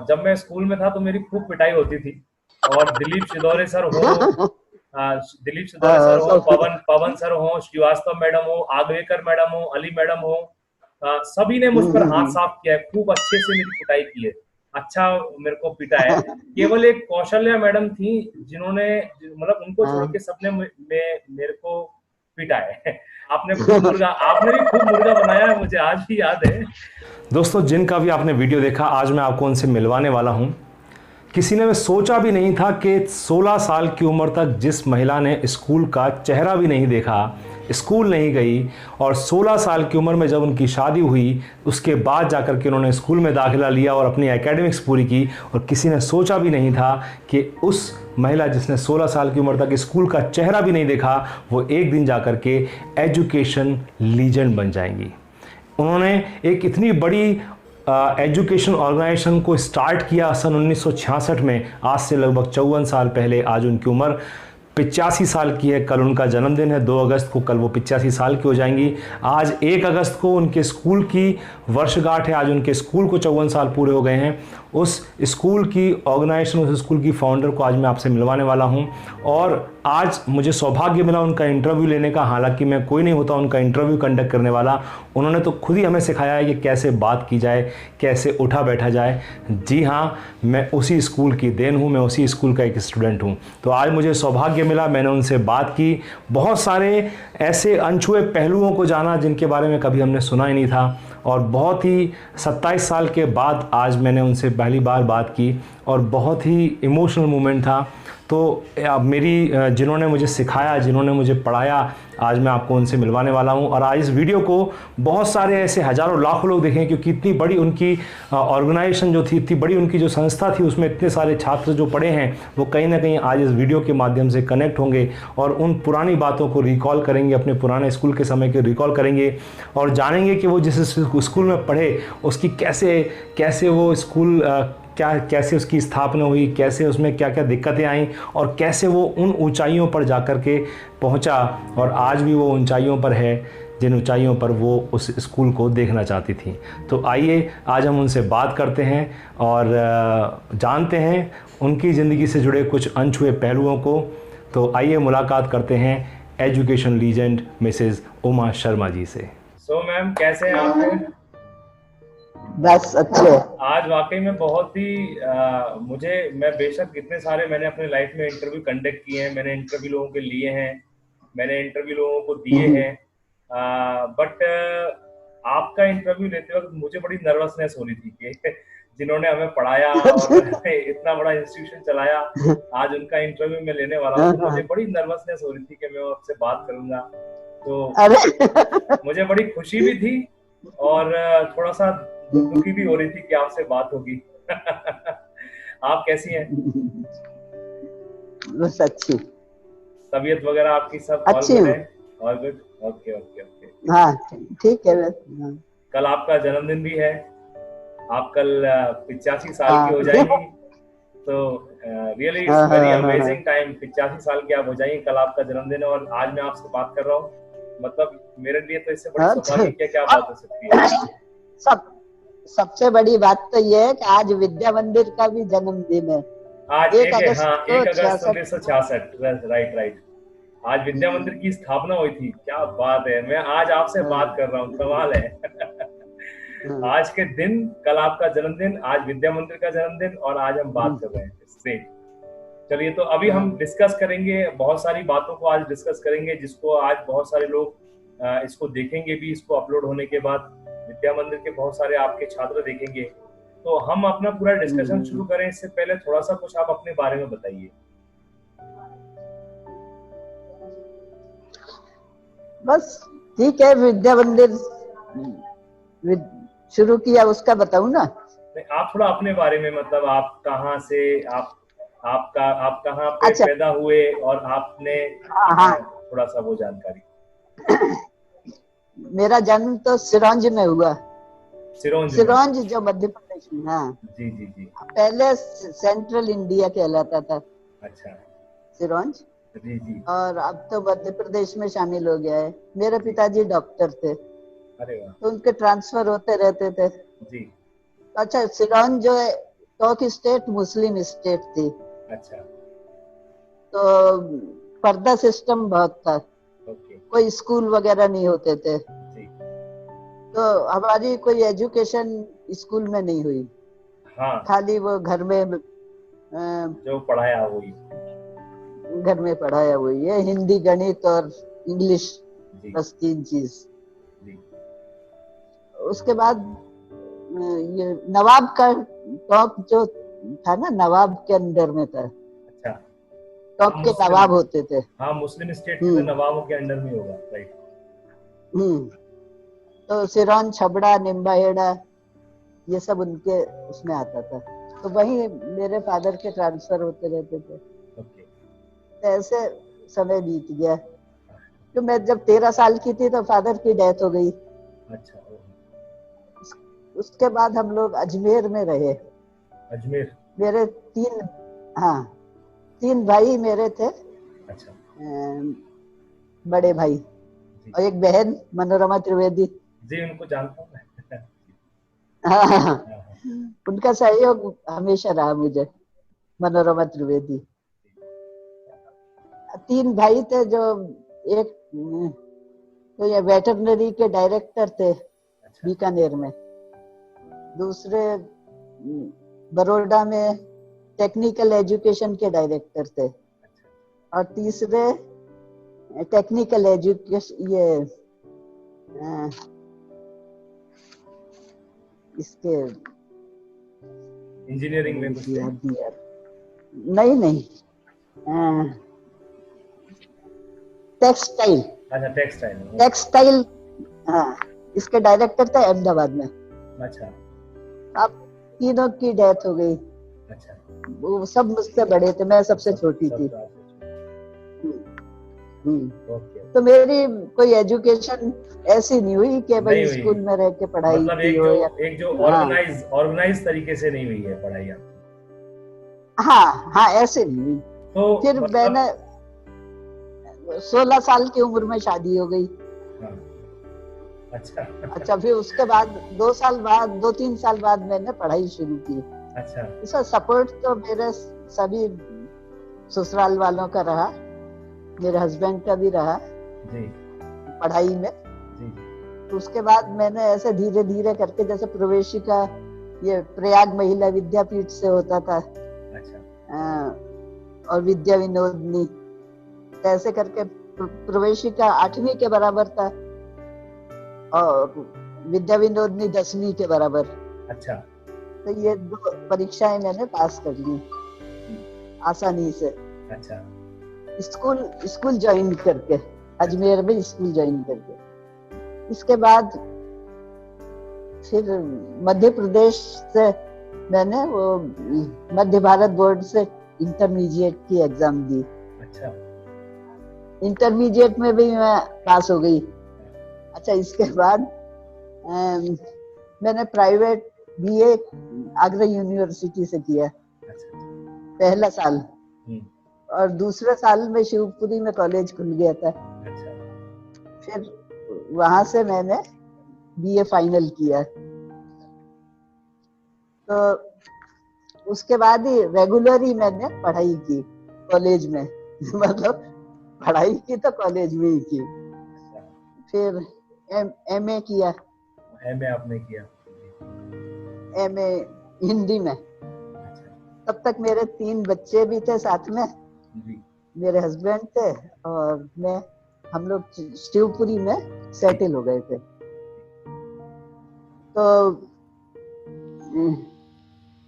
जब मैं स्कूल में था तो मेरी खूब पिटाई होती थी। और दिलीप शिदौरे सर हो, दिलीप सिदौरे सर हो, सब। पवन पवन सर हो, श्रीवास्तव मैडम हो, आगवेकर मैडम हो, अली मैडम हो, सभी ने मुझ पर हाथ हम्म। साफ किया है, खूब अच्छे से मेरी कुटाई की है, अच्छा मेरे को पीटा है। केवल एक कौशल्या मैडम थी जिन्होंने, मतलब उनको छोड़ हाँ। के सबने मेरे को पीटा है। आपने भी खूब मुर्गा बनाया है, मुझे आज भी याद है। दोस्तों, जिनका भी आपने वीडियो देखा, आज मैं आपको उनसे मिलवाने वाला हूं। किसी ने सोचा भी नहीं था कि 16 साल की उम्र तक जिस महिला ने स्कूल का चेहरा भी नहीं देखा, स्कूल नहीं गई, और 16 साल की उम्र में जब उनकी शादी हुई, उसके बाद जाकर के उन्होंने स्कूल में दाखिला लिया और अपनी एकेडमिक्स पूरी की। और किसी ने सोचा भी नहीं था कि उस महिला जिसने 16 साल की उम्र तक स्कूल का चेहरा भी नहीं देखा, वो एक दिन जाकर के एजुकेशन लीजेंड बन जाएंगी। उन्होंने एक इतनी बड़ी एजुकेशन ऑर्गेनाइजेशन को स्टार्ट किया सन 1966 में, आज से लगभग 54 साल पहले। आज उनकी उम्र 85 साल की है। कल उनका जन्मदिन है 2 अगस्त को, कल वो 85 साल की हो जाएंगी। आज 1 अगस्त को उनके स्कूल की वर्षगांठ है, आज उनके स्कूल को 54 साल पूरे हो गए हैं। उस स्कूल की ऑर्गेनाइजेशन, उस स्कूल की फाउंडर को आज मैं आपसे मिलवाने वाला हूं। और आज मुझे सौभाग्य मिला उनका इंटरव्यू लेने का, हालांकि मैं कोई नहीं होता उनका इंटरव्यू कंडक्ट करने वाला। उन्होंने तो खुद ही हमें सिखाया है कि कैसे बात की जाए, कैसे उठा बैठा जाए। जी हाँ, मैं उसी स्कूल की देन हूँ, मैं उसी स्कूल का एक स्टूडेंट हूँ। तो आज मुझे सौभाग्य मिला, मैंने उनसे बात की, बहुत सारे ऐसे अनछुए पहलुओं को जाना जिनके बारे में कभी हमने सुना ही नहीं था। और बहुत ही 27 साल के बाद आज मैंने उनसे पहली बार बात की, और बहुत ही इमोशनल मोमेंट था। तो मेरी जिन्होंने मुझे सिखाया, जिन्होंने मुझे पढ़ाया, आज मैं आपको उनसे मिलवाने वाला हूं। और आज इस वीडियो को बहुत सारे ऐसे हज़ारों लाखों लोग देखें, क्योंकि इतनी बड़ी उनकी ऑर्गेनाइजेशन जो थी, इतनी बड़ी उनकी जो संस्था थी, उसमें इतने सारे छात्र जो पढ़े हैं, वो कहीं ना कहीं आज इस वीडियो के माध्यम से कनेक्ट होंगे और उन पुरानी बातों को रिकॉल करेंगे, अपने पुराने स्कूल के समय के रिकॉल करेंगे, और जानेंगे कि वो जिस स्कूल में पढ़े उसकी कैसे कैसे वो स्कूल कैसे उसकी स्थापना हुई, कैसे उसमें क्या क्या दिक्कतें आईं, और कैसे वो उन ऊंचाइयों पर जाकर के पहुंचा, और आज भी वो ऊंचाइयों पर है जिन ऊंचाइयों पर वो उस स्कूल को देखना चाहती थी। तो आइए आज हम उनसे बात करते हैं और जानते हैं उनकी ज़िंदगी से जुड़े कुछ अनछुए पहलुओं को। तो आइए मुलाकात करते हैं education legend Mrs Uma Sharma ji से। सो मैम, कैसे हैं आप? बस अच्छे। आज वाकई में बहुत ही मैं बेशक इतने सारे मैंने अपने लाइफ में इंटरव्यू कंडक्ट किए हैं, मैंने इंटरव्यू लोगों के लिए हैं, मैंने इंटरव्यू लोगों को दिए हैं, बट आपका इंटरव्यू लेते वक्त मुझे बड़ी नर्वसनेस हो रही थी कि जिन्होंने हमें पढ़ाया और इतना बड़ा इंस्टीट्यूशन चलाया, आज उनका इंटरव्यू मैं लेने वाला हूँ, तो मुझे बड़ी नर्वसनेस हो रही थी कि मैं आपसे बात करूंगा। तो अरे मुझे बड़ी खुशी भी थी और थोड़ा सा दुखी भी हो रही थी कि आपसे बात होगी। आप कैसी हैं? बस अच्छी। तबीयत वगैरह आपकी सब ऑल अच्छी गुड हूँ। है? All good, okay okay okay. हाँ ठीक है बस। हाँ। कल आपका जन्मदिन भी है, आप कल 85 साल की हो हाँ जाएंगी। तो रियली इट्स हाँ वेरी हाँ हाँ हाँ। अमेजिंग टाइम, 85 साल की आप हो जाएंगी, कल आपका जन्मदिन है और आज मैं आपसे बात कर रहा हूँ। मतलब मेरे लिए तो इससे बड़ी हाँ, सौभाग्य क्या बात हो सकती है। अब सब सबसे बड़ी बात तो ये है कि आज विद्या मंदिर का भी जन्मदिन है। आज एक एक अगस्त हाँ, को 1 अगस्त 66 उन्नीस सौ छियासठ राइट राइट। आज विद्या मंदिर की स्थापना हुई थी, क्या बात है, मैं आज आपसे बात हाँ कर रहा हूँ, कमाल है। हाँ। आज के दिन, कल आपका जन्मदिन, आज विद्या मंदिर का जन्मदिन, और आज हम बात कर रहे हैं, ग्रेट। चलिए, तो अभी हम हाँ। डिस्कस करेंगे, बहुत सारी बातों को आज डिस्कस करेंगे, जिसको आज बहुत सारे लोग इसको देखेंगे भी, इसको अपलोड होने के बाद विद्या मंदिर के बहुत सारे आपके छात्र देखेंगे। तो हम अपना पूरा डिस्कशन शुरू करें इससे पहले थोड़ा सा कुछ आप अपने बारे में बताइए। बस ठीक है, विद्या मंदिर शुरू किया उसका बताऊं ना। आप थोड़ा अपने बारे में, मतलब आप कहाँ से, आप कहाँ पे अच्छा। पैदा हुए और आपने हाँ हाँ। थोड़ा सा वो जानकारी। मेरा जन्म तो सिरोंज में हुआ। सिरोंज में? सिरोंज जो मध्य प्रदेश में। हाँ। जी जी जी। पहले सेंट्रल इंडिया कहलाता था अच्छा। सिरोंज, जी जी और अब तो मध्य प्रदेश में शामिल हो गया है। मेरे जी। पिताजी डॉक्टर थे, अरे वाह। तो उनके ट्रांसफर होते रहते थे। जी। अच्छा, सिलोन जो है टोंक स्टेट मुस्लिम स्टेट थी, अच्छा। तो पर्दा सिस्टम बहुत था, ओके। कोई स्कूल वगैरह नहीं होते थे, जी। तो हमारी कोई एजुकेशन स्कूल में नहीं हुई, हाँ, खाली वो घर में जो पढ़ाया वही। पढ़ाया हुई है, हिंदी गणित और इंग्लिश, जी। बस 3 चीज। जी। उसके बाद ये नवाब का टॉप जो था ना, नवाब के अंडर में था, अच्छा। टॉप हाँ के मुस्लिम, नवाब होते थे। हाँ मुस्लिम स्टेट के तो हम्म नवाबों के अंडर में होगा, राइट। हम्म तो सिरौन, छबड़ा, निम्बाहेड़ा, ये सब उनके उसमें आता था, तो वहीं मेरे फादर के ट्रांसफर होते रहते थे। ओके। तो ऐसे समय बीत गया, तो मैं जब 13 साल की थी तो फादर की डेथ हो गई। अच्छा। उसके बाद हम लोग अजमेर में रहे। अजमेर। मेरे 3, हाँ 3 भाई मेरे थे, अच्छा। बड़े भाई, जी। और एक बहन मनोरमा त्रिवेदी। जी उनको जानता हूँ मैं। हाँ, हाँ, हाँ, हाँ। उनका सहयोग हमेशा रहा मुझे, मनोरमा त्रिवेदी। 3 भाई थे, जो एक तो ये वेटरनरी के डायरेक्टर थे अच्छा। बीकानेर में, दूसरे बड़ौदा में टेक्निकल एजुकेशन के डायरेक्टर थे, और तीसरे टेक्निकल एजुकेशन, ये इसके इंजीनियरिंग में कुछ थे। याद नहीं यार, नहीं नहीं, टेक्सटाइल, अच्छा, टेक्सटाइल। टेक्सटाइल, हाँ, इसके डायरेक्टर थे अहमदाबाद में। अच्छा। अब तीनों की डेथ हो गई, अच्छा। वो सब मुझसे बड़े थे, मैं सबसे सब छोटी सब थी। ओके। तो मेरी कोई एजुकेशन ऐसी नहीं हुई कि नहीं भाई हुई, स्कूल में रह के पढ़ाई मतलब की हो, या एक जो हाँ ऑर्गेनाइज तरीके से नहीं हुई है पढ़ाई आपकी। हाँ हाँ, ऐसे नहीं हुई। तो फिर मतलब, मैंने 16 साल की उम्र में शादी हो गई। हाँ। अच्छा। अच्छा, फिर उसके बाद 2 3 साल बाद मैंने पढ़ाई शुरू की। अच्छा। इसका सपोर्ट तो मेरे सभी ससुराल वालों का रहा, मेरे हस्बैंड का भी रहा जी। पढ़ाई में। जी। तो उसके बाद मैंने ऐसे धीरे धीरे करके, जैसे प्रवेशिका ये प्रयाग महिला विद्यापीठ से होता था, अच्छा। और विद्या विनोदनी, तो ऐसे करके प्रवेशिका 8वीं के बराबर था, और विद्या विनोदनी 10वीं के बराबर। अच्छा। तो ये 2 परीक्षाएं मैंने पास कर ली आसानी से, अच्छा। स्कूल स्कूल ज्वाइन करके, अजमेर में स्कूल ज्वाइन करके। इसके बाद फिर मध्य प्रदेश से मैंने वो मध्य भारत बोर्ड से इंटरमीडिएट की एग्जाम दी। अच्छा। इंटरमीडिएट में भी मैं पास हो गई। अच्छा, इसके बाद मैंने प्राइवेट बीए आगरा यूनिवर्सिटी से किया, अच्छा। पहला साल, और दूसरे साल में शिवपुरी में कॉलेज खुल गया था। अच्छा। फिर वहां से मैंने बीए फाइनल किया, तो उसके बाद ही रेगुलर ही मैंने पढ़ाई की कॉलेज में। मतलब पढ़ाई की तो कॉलेज में ही की। फिर एमए किया, एमए आपने किया। एमए हिंदी में। तब तक मेरे 3 बच्चे भी थे साथ में, जी। मेरे हस्बैंड थे और मैं, हम लोग शिवपुरी में सेटल हो गए थे। तो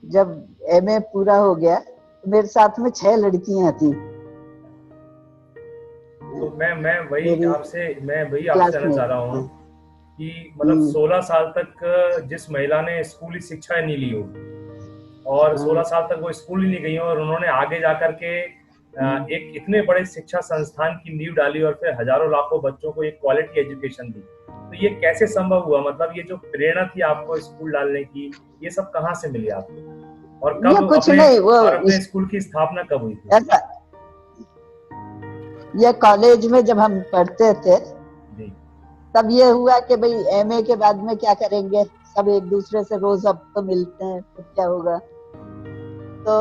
जब एमए पूरा हो गया तो मेरे साथ में 6 लड़कियां थी, तो मैं मेरी वही आपसे जानना चाह क्लासमेट। रहा हूँ कि मतलब 16 साल तक जिस महिला ने स्कूली शिक्षा नहीं ली हो, और 16 साल तक वो स्कूल ही नहीं गई हो, और उन्होंने आगे जाकर के एक इतने बड़े शिक्षा संस्थान की नींव डाली, और फिर हजारों लाखों बच्चों को एक क्वालिटी एजुकेशन दी, तो ये कैसे संभव हुआ? मतलब ये जो प्रेरणा थी आपको स्कूल डालने की, ये सब कहाँ से मिली आपको? और ये कुछ नहीं, वो अपने स्कूल की स्थापना कब हुई थी? ऐसा, ये कॉलेज में जब हम पढ़ते थे जी। तब ये हुआ कि भाई एमए के बाद में क्या करेंगे, सब एक दूसरे से रोज अब तो मिलते हैं, तो क्या होगा, तो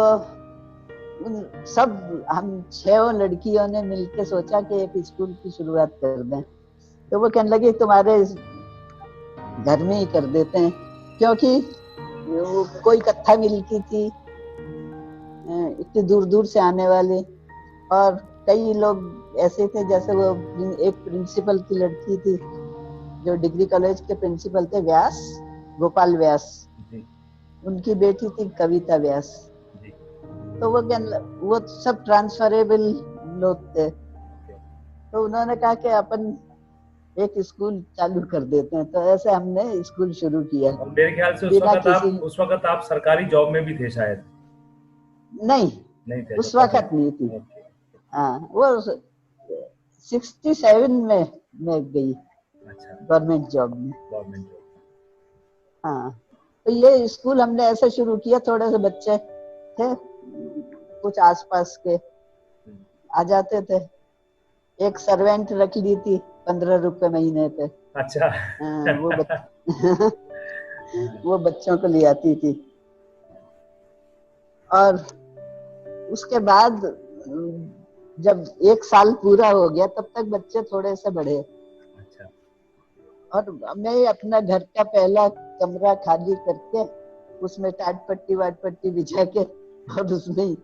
सब हम 6 लड़कियों ने मिलके सोचा कि एक स्कूल की शुरुआत कर दें। तो वो कहने लगी तुम्हारे घर में ही कर देते हैं, क्योंकि वो कोई कत्था मिलती थी इतनी दूर दूर से आने वाले, और कई लोग ऐसे थे, जैसे वो एक प्रिंसिपल की लड़की थी जो डिग्री कॉलेज के प्रिंसिपल थे, व्यास, गोपाल व्यास, उनकी बेटी थी कविता व्यास। तो वो सब ट्रांसफरेबल लोग थे। तो उन्होंने कहा कि अपन एक स्कूल चालू कर देते हैं। तो ऐसे हमने स्कूल शुरू किया। और मेरे ख्याल से उस वक्त आप सरकारी जॉब में भी थे शायद। नहीं, नहीं थे, उस वक्त नहीं थी। हाँ, वो 67 में मैं गई। अच्छा, गवर्नमेंट जॉब में। हाँ, तो ये स्कूल हमने ऐसे शुरू किया, थोड़े से बच्चे थे कुछ आसपास के आ जाते थे। एक सर्वेंट रख ली थी 15 रुपए महीने पे। अच्छा। वो बच्चों को ले आती थी। और उसके बाद जब 1 साल पूरा हो गया तब तक बच्चे थोड़े से बढ़े। अच्छा। और मैं अपना घर का पहला कमरा खाली करके उसमें टाट पट्टी वाट पट्टी बिछा के और उसमें ही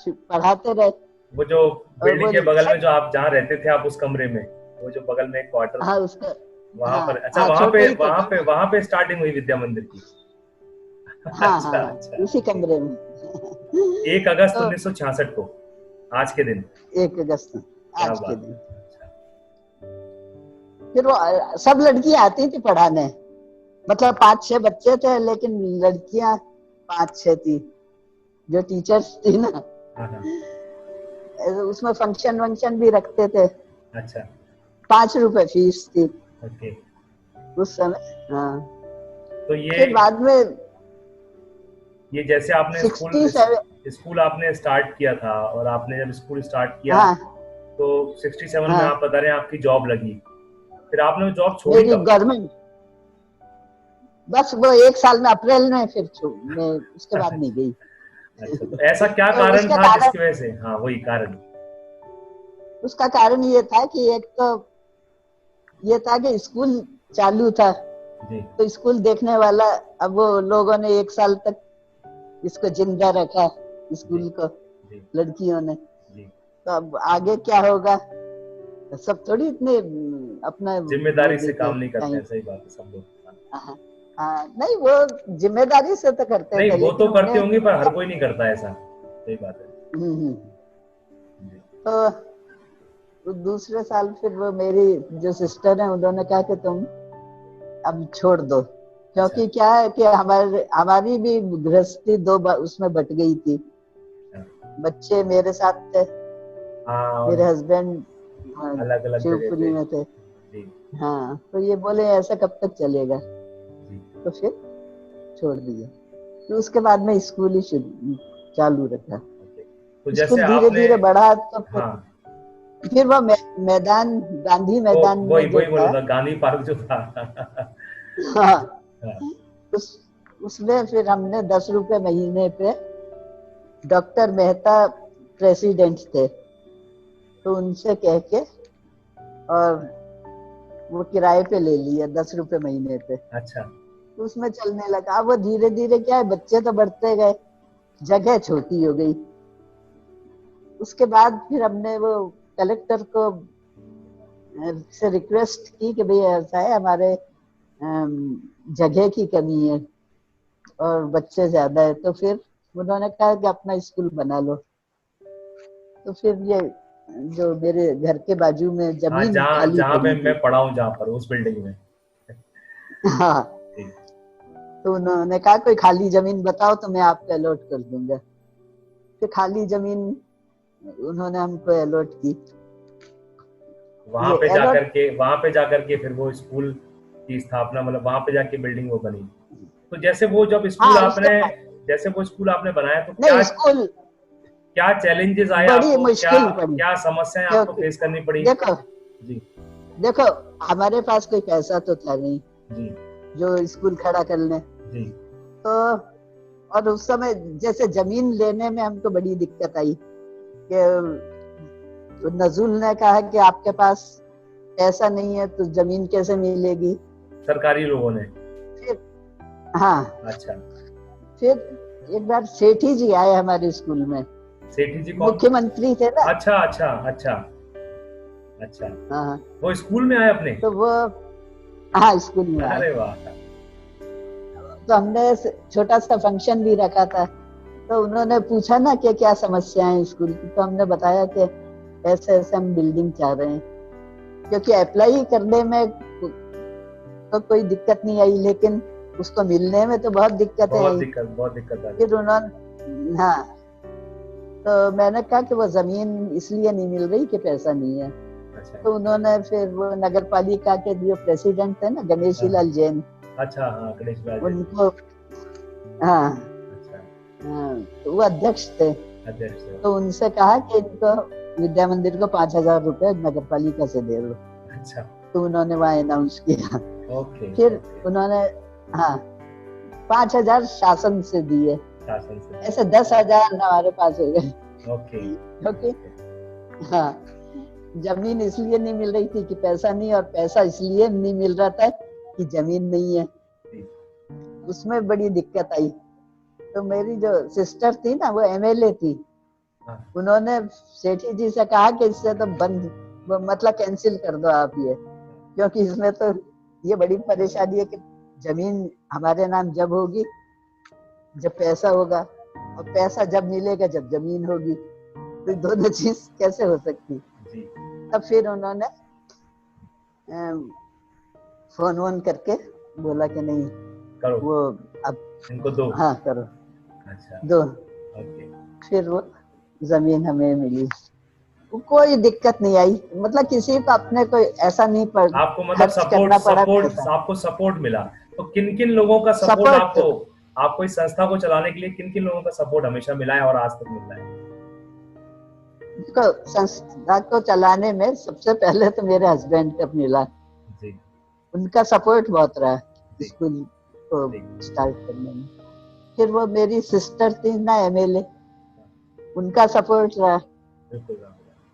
पढ़ाते रहे। वो जो बिल्डिंग के बगल में जो आप जहाँ रहते थे, आप उस कमरे में, वो जो बगल में एक क्वार्टर, हाँ, उसका वहाँ पर। अच्छा, वहाँ पे स्टार्टिंग हुई विद्या मंदिर की। हाँ, अच्छा, हाँ, अच्छा, उसी कमरे में। 1 अगस्त 1966 को, आज के दिन। 1 अगस्त आज के दिन। फिर वो सब लड़कियां आती थी पढ़ाने, मतलब 5-6 बच्चे थे, लेकिन लड़कियां 5-6 थी जो टीचर्स थी ना। उसमें फंक्शन भी रखते थे। अच्छा। 5 रुपए फीस थी। ओके। उस समय। हाँ। तो ये फिर बाद में ये जैसे आपने स्कूल आपने स्टार्ट किया था, और आपने जब स्कूल स्टार्ट किया, हाँ, तो 67 में आप बता रहे हैं आपकी जॉब लगी। फिर आपने वो जॉब छोड़ी कब? गवर्नमेंट, बस वो 1 साल में अप्रैल में, फिर मैं उसके बाद नहीं गई। अच्छा, तो ऐसा क्या कारण था जिसकी वजह से? हाँ, वही कारण। उसका कारण ये था कि एक तो ये था कि स्कूल चालू था जी। तो स्कूल देखने वाला, अब वो लोगों ने 1 साल तक इसको जिंदा रखा स्कूल को, लड़कियों ने। तो अब आगे क्या होगा, सब थोड़ी इतने अपना जिम्मेदारी से काम नहीं करते हैं। सही बात है, सब लोग। हाँ, नहीं, वो जिम्मेदारी से तो करते नहीं, थे, वो तो करते होंगे, पर हर कोई नहीं करता ऐसा। सही बात है। तो दूसरे साल फिर वो मेरी जो सिस्टर है, उन्होंने कहा कि तुम अब छोड़ दो, क्योंकि क्या है कि हमारी भी गृहस्थी उसमें बट गई थी। बच्चे मेरे साथ थे, मेरे हस्बैंड अलग-अलग शिवपुरी में थे। हाँ, तो ये बोले ऐसा कब तक चलेगा, तो फिर छोड़ दिया। तो उसके बाद में स्कूल ही चालू रखा। तो जैसे धीरे-धीरे बढ़ा, तो फिर वो मैदान, गांधी मैदान में वही बोला, गांधी पार्क जो था। हाँ, उसमें फिर हमने 10 रुपए महीने पे, डॉक्टर मेहता प्रेसिडेंट थे, तो उनसे कह के और वो किराए पे ले लिया 10 रुपए महीने पे। अच्छा। तो उसमें चलने लगा। वो धीरे धीरे क्या है, बच्चे तो बढ़ते गए, जगह छोटी हो गई। उसके बाद फिर हमने वो कलेक्टर को से रिक्वेस्ट की कि भाई ऐसा है, हमारे जगह की कमी है और बच्चे ज्यादा है। तो फिर उन्होंने कहा कि अपना स्कूल बना लो। तो फिर ये जो मेरे घर के बाजू में जमीन खाली जहाँ पे मैं पढ़ा हूँ, जहाँ पर उस बिल्डिंग में। हाँ, तो उन्होंने कहा कोई खाली जमीन बताओ तो मैं आपको अलॉट कर दूंगा। फिर खाली जमीन उन्होंने हमको अलॉट की। वहां पे जाकर के फिर वो स्कूल की स्थापना, मतलब वहां पे जाके बिल्डिंग वो बनी। तो जैसे वो जब स्कूल आपने बनाया, तो क्या चैलेंजेस आए आपको, क्या समस्याएं आपको फेस करनी पड़ी? देखो, हमारे पास कोई पैसा तो था नहीं जी, जो स्कूल खड़ा कर ले। तो और उस समय जैसे जमीन लेने में हमको बड़ी दिक्कत आई कि तो नजरुल ने कहा कि आपके पास पैसा नहीं है तो जमीन कैसे मिलेगी। सरकारी लोगों ने? फिर हाँ, अच्छा। फिर एक बार सेठी जी आए हमारे स्कूल में। सेठी जी कौन? मुख्यमंत्री थे ना। अच्छा अच्छा अच्छा अच्छा। हाँ, वो स्कूल में आए अपने? तो वो हाँ स्कूल में आए। अरे वाह। तो हमने छोटा सा फंक्शन भी रखा था, तो उन्होंने पूछा ना कि क्या समस्या है स्कूल की, तो हमने बताया कि ऐसे ऐसे हम बिल्डिंग चाह रहे हैं, क्योंकि अप्लाई करने में तो कोई दिक्कत नहीं आई, लेकिन उसको मिलने में तो बहुत दिक्कतें आई। बहुत दिक्कत आई। फिर उन्होंने हाँ, तो मैंने कहा कि वो जमीन इसलिए नहीं मिल रही कि पैसा नहीं है। अच्छा। तो उन्होंने फिर वो नगर पालिका के जो प्रेसिडेंट थे ना, गणेशी लाल जैन। अच्छा हाँ, गणेश लाल जैन। उनको हाँ, अच्छा। तो वो अध्यक्ष थे। तो उनसे कहा कि इनको विद्या मंदिर को 5,000 रुपए नगर पालिका से दे दो। अच्छा। तो उन्होंने वहां अनाउंस किया। ओके। फिर उन्होंने हाँ 5,000 शासन से दिए, ऐसे 10,000 हमारे पास हो गए। ओके। हाँ, जमीन इसलिए नहीं मिल रही थी कि पैसा नहीं, और पैसा इसलिए नहीं मिल रहा था कि जमीन नहीं है। उसमें बड़ी दिक्कत आई। तो मेरी जो सिस्टर थी ना, वो एमएलए थी। उन्होंने सेठी जी से कहा कि इससे तो बंद, मतलब कैंसिल कर दो आप ये, क्योंकि इसमें तो ये बड़ी परेशानी है कि जमीन हमारे नाम जब होगी जब पैसा होगा, और पैसा जब मिलेगा जब जमीन होगी, तो दोनों चीज कैसे हो सकती। तब फिर उन्होंने फोन वोन करके बोला कि नहीं करो, वो अब इनको दो। हाँ करो। अच्छा। दो। ओके। फिर वो जमीन हमें मिली, कोई दिक्कत नहीं आई, मतलब किसी को अपने कोई ऐसा नहीं पड़, आपको मतलब आपको सपोर्ट मिला। तो किन किन लोगों का सपोर्ट आपको इस संस्था को चलाने के लिए किन किन लोगों का सपोर्ट हमेशा मिला है और आज तक मिल रहा है? संस्था को चलाने में सबसे पहले तो मेरे हस्बैंड का मिला जी। उनका सपोर्ट बहुत रहा स्कूल को स्टार्ट करने में। फिर वो मेरी सिस्टर थी ना एमएलए, उनका सपोर्ट रहा।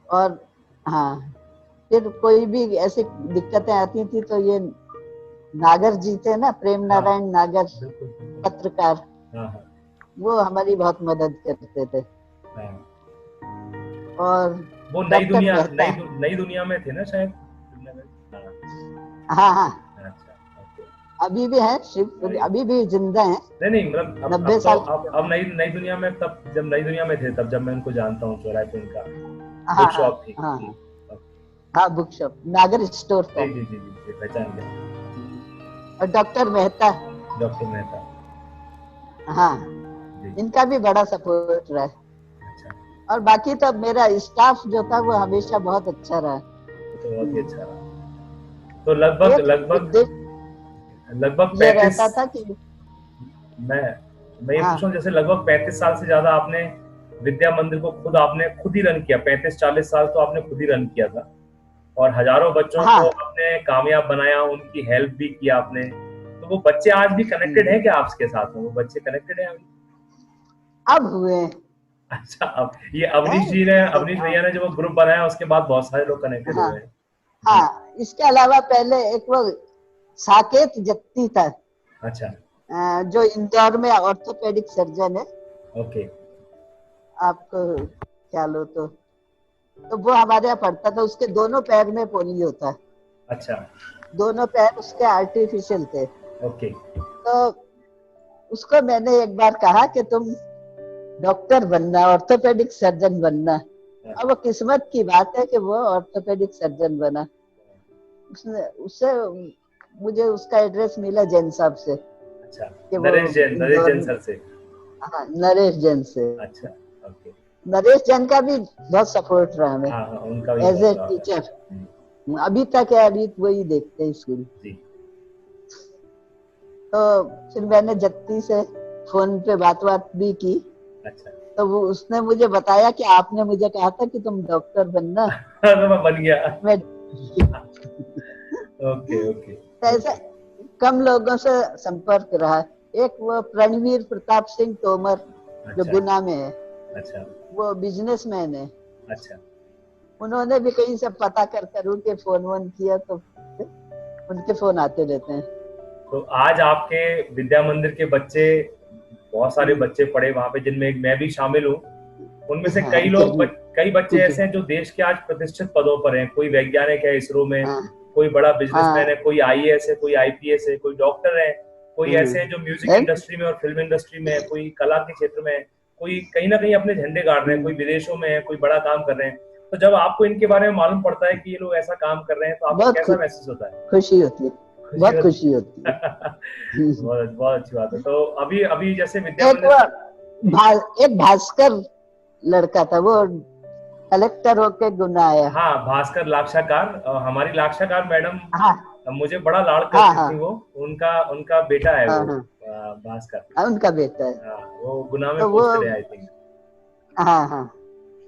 और हाँ, फिर कोई भी ऐसी दिक्कतें आती थी तो ये नागर जी थे ना, प्रेम नारायण नागर, पत्रकार, वो हमारी बहुत मदद करते थे। और वो नई दुनिया में थे ना शायद। हाँ हाँ। अभी भी है, अभी भी जिंदा हैं। नहीं मतलब 90 साल। अब नई दुनिया में, तब जब नई दुनिया में थे तब जब मैं उनको जानता हूँ, चौराहे पे उनका बुक शॉप थी। हाँ बुक शॉप, नागर स्टोर था। जी पहचान गया। और डॉक्टर मेहता। हाँ, इनका भी बड़ा सपोर्ट रहा। और बाकी तो मेरा स्टाफ जो था वो हमेशा बहुत अच्छा रहा। तो बहुत ही अच्छा रहा। तो लगभग 35 रहता था कि मैं ये पूछूं, जैसे लगभग 35 साल से ज्यादा आपने विद्या मंदिर को खुद ही रन किया। 35-40 साल तो आपने खुद ही रन किया था, और हजारों बच्चों को आपने कामयाब बनाया, उनकी हेल्प भी किया आपने। तो वो बच्चे आज भी कनेक्टेड हैं क्या आपके साथ में? वो बच्चे कनेक्टेड हैं अब हुए। अच्छा, अब ये अवनीश भैया ने जो वो ग्रुप बनाया उसके बाद बहुत सारे लोग कनेक्टेड हुए हैं। हाँ, इसके अलावा पहले एक वो साकेत जत्ती था। अच्छा। जो इंदौर में ऑर्थोपेडिक सर्जन है। ओके। आपको ख्याल हो तो वो हमारे यहाँ पढ़ता था। उसके दोनों पैर में पोलियो था। अच्छा। दोनों पैर उसके आर्टिफिशियल थे। ओके। तो उसको मैंने एक बार कहा कि तुम डॉक्टर बनना, ऑर्थोपेडिक सर्जन बनना। अब वो किस्मत की बात है कि वो ऑर्थोपेडिक सर्जन बना। उससे मुझे उसका एड्रेस मिला जैन साहब से। अच्छा, नरेश जैन सर से। हाँ, नरेश जैन से। अच्छा, ओके। नरेश जैन का भी बहुत सपोर्ट रहा हमें। हाँ, उनका भी एज ए टीचर अभी तक है, अभी वही देखते हैं स्कूल। तो फिर मैंने जत्ती से फोन पे बात भी की। अच्छा। तो वो उसने मुझे बताया कि आपने मुझे कहा था कि तुम डॉक्टर बनना। तो मैं बन गया। मैं ओके। ऐसा कम लोगों से संपर्क रहा। एक वो रणवीर प्रताप सिंह तोमर जो अच्छा गुना में है, अच्छा वो बिजनेसमैन है। अच्छा। उन्होंने भी कहीं से पता कर उनके फोन वोन किया तो उनके फोन आते रहते हैं। तो आज आपके विद्या मंदिर के बच्चे, बहुत सारे बच्चे पढ़े वहां पे, जिनमें मैं भी शामिल हूँ। उनमें से हाँ कई लोग, जरूर। कई बच्चे ऐसे हैं जो देश के आज प्रतिष्ठित पदों पर हैं। कोई वैज्ञानिक है इसरो में, हाँ कोई बड़ा बिजनेसमैन हाँ है, कोई आईएएस है, कोई आईपीएस है, कोई डॉक्टर है, कोई ऐसे हैं जो म्यूजिक है? इंडस्ट्री में और फिल्म इंडस्ट्री में है, कोई कला के क्षेत्र में है, कोई कहीं ना कहीं अपने झंडे गाड़ रहे हैं, कोई विदेशों में है, कोई बड़ा काम कर रहे हैं। तो जब आपको इनके बारे में मालूम पड़ता है कि ये लोग ऐसा काम कर रहे हैं, तो आपको बहुत कैसा महसूस होता है? खुशी होती है, खुशी बहुत होती खुशी होती है। बहुत बहुत अच्छी बात है। तो अभी अभी जैसे विद्या एक मंदिर। वो जी। एक भास्कर लड़का था, वो कलेक्टर होके गुना आया। हाँ, भास्कर लाक्षाकार, हमारी लाक्षाकार मैडम, हाँ मुझे बड़ा लाड़ हाँ करती हाँ थी वो। उनका उनका बेटा है हाँ वो, हाँ भास्कर। हाँ, उनका बेटा है। हाँ, वो गुना में तो वो पोस्टेड है आई थिंक। हाँ हाँ,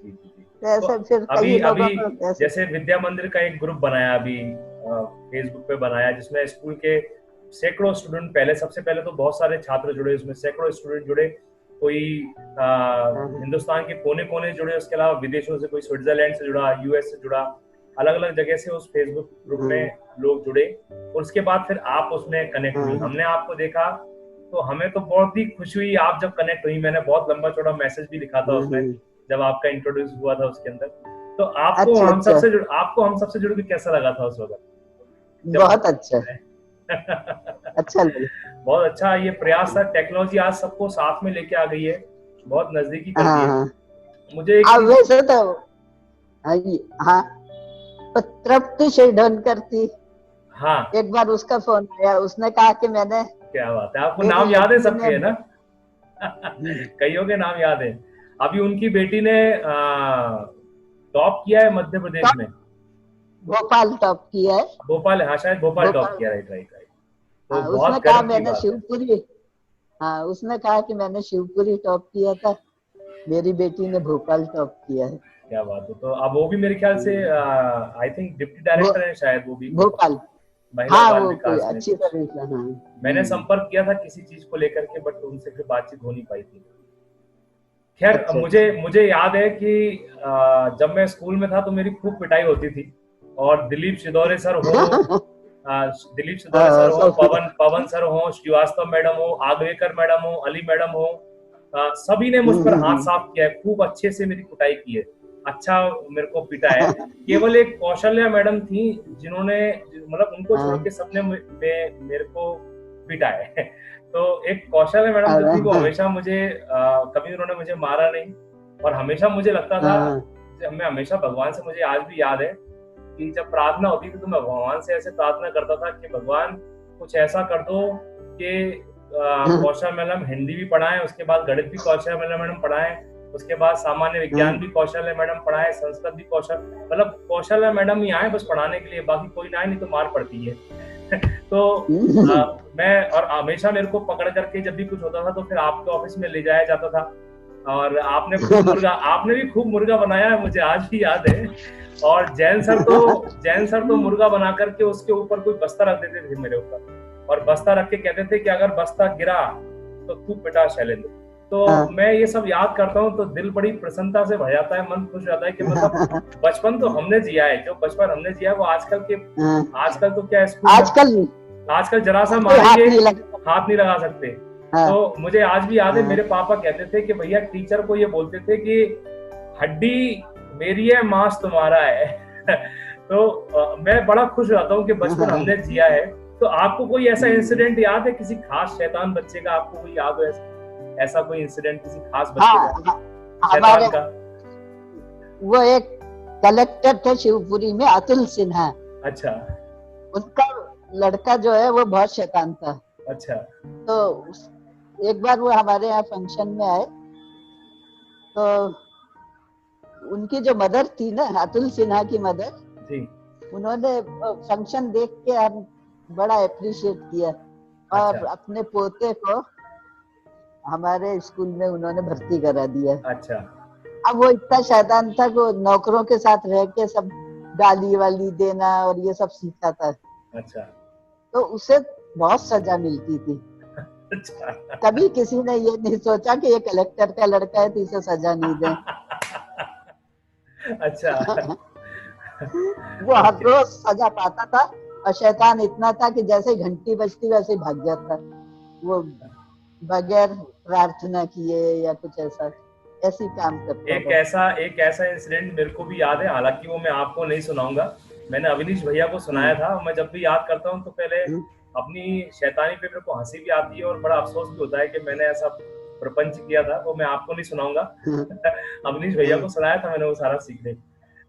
जी जी जी। तो तो ऐसे फिर अभी कई अभी लोगों को ऐसे। जैसे विद्या मंदिर का एक ग्रुप बनाया अभी, फेसबुक पे बनाया, जिसमें स्कूल के सैकड़ों स्टूडेंट, पहले सबसे पहले तो बहुत सारे छात्र जुड़े, उसमें सैकड़ों स्टूडेंट जुड़े। कोई हाँ हाँ हिंदुस्तान के कोने कोने जुड़े, उसके अलावा विदेशों से, कोई स्विट्जरलैंड से जुड़ा, यूएस से जुड़ा, अलग अलग जगह से उस फेसबुक ग्रुप में लोग जुड़े। और उसके बाद फिर आप उसमें कनेक्ट हुई, हाँ हमने आपको देखा, तो हमें तो बहुत ही खुशी हुई आप जब कनेक्ट हुई। मैंने बहुत लंबा चौड़ा मैसेज भी लिखा था उसमें, जब आपका इंट्रोड्यूस हुआ था उसके अंदर। तो अच्छा अच्छा, आपको हम सबसे जुड़ के कैसा लगा था उस वक्त जब बहुत अच्छा, अच्छा लगा। बहुत अच्छा ये प्रयास था। टेक्नोलॉजी आज सबको साथ में लेके आ गई है, बहुत नजदीकी कर दी हाँ है। हाँ, मुझे एक अब चीज। वैसे तो हाँ हाँ, तो तृप्ति शेडोनकर थी। हाँ, एक बार उसका फोन आया, उसने कहा कि मैंने, क्या बात है, आपको मेरी नाम याद है लड़की सबके, ने है ना? कईयों के नाम याद है। अभी उनकी बेटी ने टॉप किया है मध्य प्रदेश में। भोपाल टॉप किया है। भोपाल, हाँ शायद भोपाल टॉप भोपाल, किया, राइट राइट राइट। तो हाँ उसने बहुत कहा गर्व की मैंने बात है। शिवपुरी, हाँ उसने कहा कि मैंने शिवपुरी टॉप किया था, मेरी बेटी ने भोपाल टॉप किया है। क्या बात है। तो अब वो भी मेरे ख्याल से आई थिंक डिप्टी वो डायरेक्टर है शायद, वो भी भोपाल, महिला हाँ बाल वो कोई विकास में अच्छी कुछ। तरह से, हाँ। मैंने संपर्क किया था किसी चीज को लेकर के, बट उनसे फिर बातचीत हो नहीं पाई थी। खैर, अच्छा मुझे अच्छा। मुझे याद है कि जब मैं स्कूल में था तो मेरी खूब पिटाई होती थी। और दिलीप सिदौरे सर हो, दिलीप सिदौरे सर हो, सब पवन पवन सर हो, श्रीवास्तव मैडम हो, आगवेकर मैडम हो, अली मैडम हो, सभी ने मुझ पर हाथ साफ किया है, खूब अच्छे से मेरी कुटाई की है, अच्छा मेरे को पिटा है। केवल एक कौशल्या मैडम थी जिन्होंने, मतलब उनको छोड़ के सबने मेरे को पिटा है। तो एक कौशल्या मैडम जो थी वो हमेशा मुझे, कभी उन्होंने मुझे मारा नहीं, और हमेशा मुझे लगता था, मैं हमेशा भगवान से, मुझे आज भी याद है कि जब प्रार्थना होती थी तो मैं भगवान से ऐसे प्रार्थना करता था कि भगवान कुछ ऐसा कर दो कि कौशल मैडम हिंदी भी पढ़ाएं, उसके बाद गणित भी कौशल मैडम पढ़ाएं, उसके बाद सामान्य विज्ञान भी कौशल मैडम पढ़ाएं, संस्कृत भी कौशल, मतलब कौशल मैडम ही आए बस पढ़ाने के लिए, बाकी कोई ना आए, नहीं तो मार पड़ती है। तो मैं, और हमेशा मेरे को पकड़ करके जब भी कुछ होता था तो फिर आपके ऑफिस में ले जाया जाता था, और आपने भी खूब मुर्गा बनाया है, मुझे आज भी याद है। और जैन सर तो मुर्गा बना करके उसके ऊपर कोई बस्ता रख देते थे मेरे ऊपर, और बस्ता रख के कहते थे कि अगर बस्ता गिरा तो तू पिटा शैलेंद्र। तो मैं ये सब याद करता हूँ तो दिल बड़ी प्रसन्नता से भर जाता है, मन खुश हो जाता है कि मतलब बचपन तो हमने जिया है, जो बचपन हमने जिया है वो आजकल तो क्या है, आजकल जरा सा मारेंगे हाथ नहीं लगा सकते। तो मुझे आज भी याद है, मेरे पापा कहते थे कि भैया, टीचर को ये बोलते थे कि हड्डी मेरी है, मांस तुम्हारा है। तो मैं बड़ा खुश रहता हूँ कि बचपन हमने जिया है। तो आपको कोई ऐसा इंसिडेंट याद है, किसी खास शैतान बच्चे का आपको कोई याद हो, ऐसा कोई इंसिडेंट किसी खास बच्चे का, शैतान का? वो एक कलेक्टर थे शिवपुरी में, अतुल सिन्हा। अच्छा। उनका लड़का जो है वो बहुत शैतान था। अच्छा। तो एक बार वो हमारे यहाँ फंक्शन में आए, तो उनकी जो मदर थी ना, अतुल सिन्हा की मदर जी, उन्होंने फंक्शन देख के हम बड़ा अप्रिशिएट किया, और अच्छा, अपने पोते को हमारे स्कूल में उन्होंने भर्ती करा दिया। अच्छा। अब वो इतना शैतान था कि नौकरों के साथ रह के सब गाली वाली देना और ये सब सीखा था। अच्छा। तो उसे बहुत सजा मिलती थी। अच्छा। कभी किसी ने ये नहीं सोचा कि ये कलेक्टर का लड़का है तो इसे सजा नहीं दें। अच्छा। वो हर ओके। रोज सजा पाता था, और शैतान इतना था कि जैसे ही घंटी बजती वैसे ही भाग जाता, वो बगैर प्रार्थना किए या कुछ ऐसा ऐसी काम करता था। एक ऐसा इंसिडेंट मेरे को भी याद है, हालांकि वो मैं आपको नहीं सुनाऊंगा, मैंने अवनीश भैया को सुनाया हम्म, था। मैं जब भी याद करता हूँ तो पहले हम्म, अपनी शैतानी पे मेरे को हंसी भी आती है और बड़ा अफसोस भी होता है कि मैंने ऐसा प्रपंच किया था। वो मैं आपको नहीं सुनाऊंगा। हम्म, अवनीश भैया हम्म। को सुनाया था मैंने वो सारा सीक्रेट।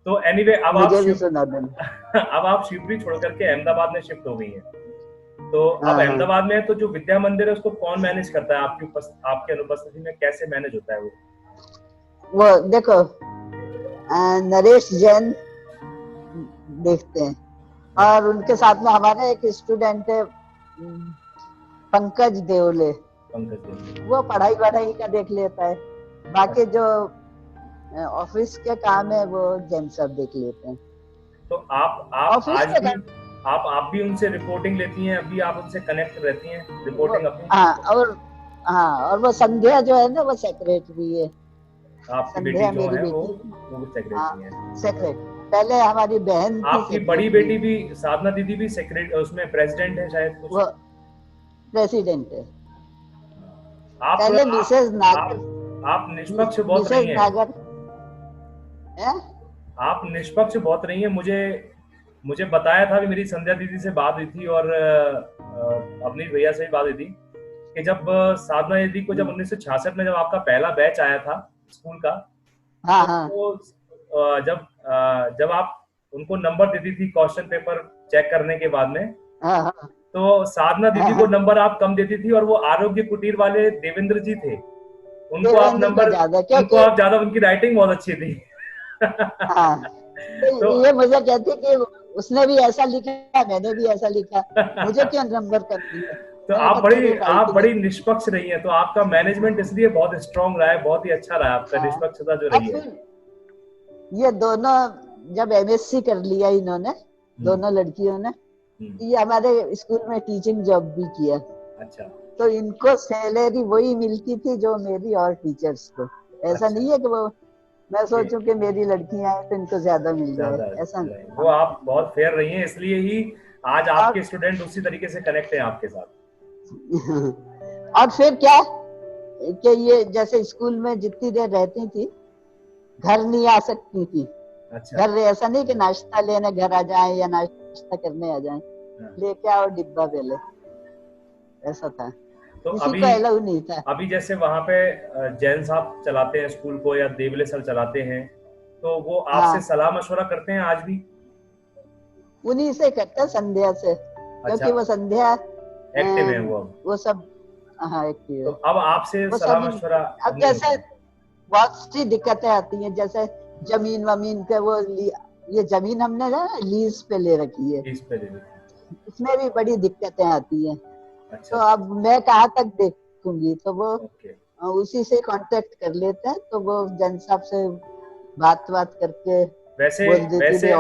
तो एनीवे, मुझे भी सुना देना। अब आप शिवपुरी छोड़ करके अहमदाबाद में शिफ्ट हो गई हैं। तो अब हाँ हाँ। अहमदाबाद में है, तो जो विद्या मंदिर है उसको कौन मैनेज करता है? आपके अनुपस्थिति में कैसे मैनेज होता है वो? वो देखो, नरेश जैन देखते हैं, और उनके साथ में हमारा एक स्टूडेंट है, पंकज देवले, पंकज देव। वो पढ़ाई वढ़ाई का देख लेता है। बाकी जो ऑफिस के काम है वो जैन साहब देख लेते हैं। तो आप ऑफिस आज के भी, काम आप भी उनसे रिपोर्टिंग लेती हैं? अभी आप उनसे कनेक्ट रहती हैं वो, रिपोर्टिंग अपनी? हाँ, और हाँ, और वो संध्या जो है ना, वो सेक्रेटरी है। आपकी बेटी संध्या जो मेरी है वो बेटी, वो हाँ, सेक्रेटरी है। सेक्रेटरी। पहले हमारी बहन थी आपकी बड़ी सेक्रेटरी, बेटी भी, साधना दीदी भी सेक्रेटरी, उसमें प्रेसिडेंट है शायद कुछ। वो प्रेसिडेंट है। आप पहले थोड़ा मिसेस नागर, आप निष्पक्ष बहुत मिसेस रही हैं। नागर है। आप निष्पक्ष बहुत रही हैं। मुझे मुझे बताया था भी, मेरी संध्या दीदी से बात हुई थी और अवनीश भैया से भी बात हुई थी कि जब साधना दीदी को, जब 1966 में जब आपका पहला बैच आया था स्कूल का, हाँ तो हाँ जब आप उनको नंबर देती थी क्वेश्चन पेपर चेक करने के बाद में, हाँ हाँ तो साधना हाँ दीदी को हाँ। नंबर आप कम देती थी और वो आरोग्य कुटीर वाले देवेंद्र जी थे, उनको आप देवेंद्र को नंबर, ज्यादा, उनको क्योंकि आप ज्यादा, उनकी राइटिंग बहुत अच्छी थी। हाँ, तो तो ये मुझे कहती कि उसने भी ऐसा लिखा, मैंने भी ऐसा लिखा, मुझे क्यों नंबर कम दिए। तो मैंने कहा तेरी आप राइटिंग बड़ी अच्छी। निष्पक्ष रही हैं, तो आपका मैनेजमेंट इसलिए बहुत स्ट्रांग रहा है, बहुत ही अच्छा रहा है आपका, हाँ, निष्पक्षता जो अब रही है। फिर ये दोनों जब एमएससी कर लिया इन्होंने, हम्म। दोनों लड़कियों ने, हम्म। ये हमारे स्कूल में टीचिंग जॉब भी किया, अच्छा। तो इनको सैलरी वही मिलती थी जो मेरी और टीचर्स को। ऐसा अच्छा। नहीं है कि वो मैं ये सोचूं कि मेरी लड़कियां हैं तो इनको ज्यादा मिल जाए, ज्यादा ऐसा रहे, वो हाँ। आप बहुत फेयर रही हैं, इसलिए ही आज और आपके स्टूडेंट उसी तरीके से कनेक्ट हैं आपके साथ। और फिर क्या कि ये जैसे स्कूल में जितनी देर रहती थी, घर नहीं आ सकती थी। अच्छा। घर ऐसा नहीं कि नाश्ता लेने घर आ जाए या नाश्ता करने आ जाए, हाँ। लेके आओ डिब्बा पहले, ऐसा था, तो किसी अभी को अलाउ नहीं था। अभी जैसे वहां पे जैन साहब चलाते हैं स्कूल को या देवले सर चलाते हैं, तो वो आपसे हाँ, सलाह मशवरा करते हैं आज भी? उन्हीं से करता, संध्या से, अच्छा। क्योंकि वो संध्या एक्टिव है वो अब? वो सब, हाँ, एक्टिव तो है अब आपसे वो सलाह सब। मशवरा अब नहीं जैसे होता? बहुत सी दिक्कतें आती हैं, जैसे जमीन वमीन के वो ये जमीन हमने ना लीज पे ले रखी है, इस पे दे देते उसमें भी बड़ी दिक्कतें आती हैं। हैं। अच्छा तो अच्छा। अब मैं कहाँ तक देखूंगी, तो वो ओके। उसी से कांटेक्ट कर लेते हैं, तो वो जन साहब से बात बात करके वैसे बोल देती वैसे भाई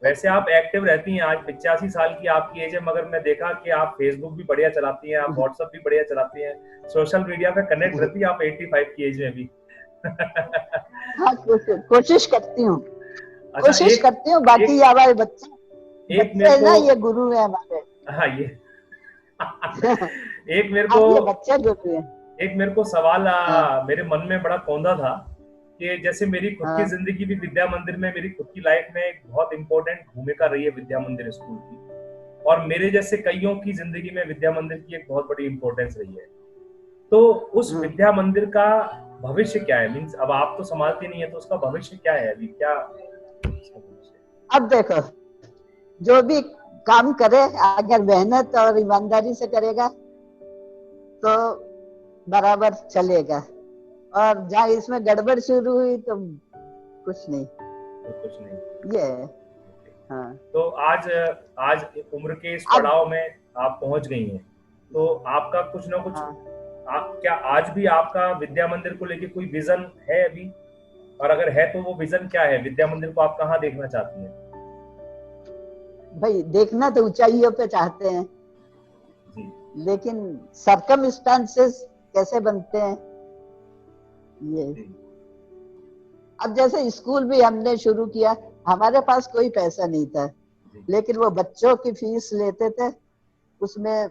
ऑफिस। आप एक्टिव रहती हैं। आज 85 साल की आपकी एज है, मगर मैं देखा कि आप फेसबुक भी बढ़िया चलाती हैं, आप व्हाट्सएप भी बढ़िया चलाती हैं, सोशल मीडिया पे कनेक्ट रहती हैं आप 85 की एज में भी। हाँ, कोशिश करती हूँ, अच्छा। बाकी ये एक हमारे बच्चे एक बच्चे मेरे है को, ना, ये गुरु है हमारे। हाँ ये एक मेरे को अब ये बच्चे गुरु है। एक मेरे को सवाल हाँ मेरे मन में बड़ा कौंधा था कि जैसे मेरी खुद की हाँ जिंदगी भी विद्या मंदिर में, मेरी खुद की लाइफ में एक बहुत इंपॉर्टेंट भूमिका रही है विद्या मंदिर स्कूल की, और मेरे जैसे कईयों की जिंदगी में विद्या मंदिर की एक बहुत बड़ी इंपॉर्टेंस रही है। तो उस हाँ। विद्या मंदिर का भविष्य क्या है? मीन्स अब आप तो संभालती नहीं है, तो उसका भविष्य क्या है अभी, क्या उसका भविष्य है? अब देखो, जो भी काम करे अगर मेहनत और ईमानदारी से करेगा तो बराबर चलेगा, और जहाँ इसमें गड़बड़ शुरू हुई तो कुछ नहीं, तो कुछ नहीं। ये है। ओके। हाँ। तो आज आज उम्र के इस अब पड़ाव में आप पहुंच गई हैं, तो आपका कुछ ना कुछ, हाँ, क्या आज भी आपका विद्या मंदिर को लेके कोई विजन है अभी? और अगर है तो वो विजन क्या है? विद्या मंदिर को आप कहाँ देखना चाहती हैं? भाई देखना तो ऊंचाइयों पे चाहते हैं, जी। लेकिन सरकमस्टांसेस कैसे बनते हैं ये। अब जैसे स्कूल भी हमने शुरू किया, हमारे पास कोई पैसा नहीं था, लेकिन वो बच्चों की फीस लेते थे। उसमें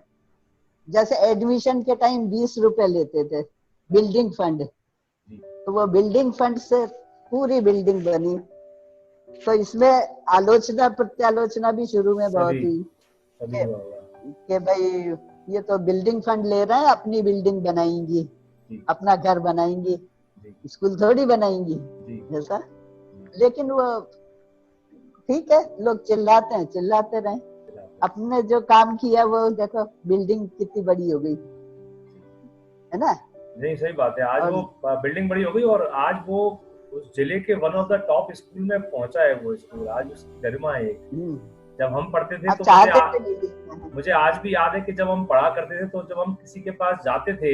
जैसे एडमिशन के टाइम 20 रुपए लेते थे, बिल्डिंग फंड। तो वो बिल्डिंग फंड से पूरी बिल्डिंग बनी। तो इसमें आलोचना प्रत्यालोचना भी शुरू में बहुत हुई कि भाई ये तो बिल्डिंग फंड ले रहे हैं, अपनी बिल्डिंग बनाएंगी, अपना घर बनाएंगी, स्कूल थोड़ी बनाएंगी ऐसा। लेकिन वो ठीक है, लोग चिल्लाते हैं, चिल्लाते रहे। अपने जो काम किया वो देखो, बिल्डिंग कितनी बड़ी हो गई, है ना। नहीं सही बात है, आज वो बिल्डिंग बड़ी हो गई और आज वो उस जिले के one of the top school में पहुंचा है। वो स्कूल आज उसकी गरिमा है। जब हम पढ़ते थे तो मुझे आज भी याद है कि जब हम पढ़ा करते थे तो जब हम किसी के पास जाते थे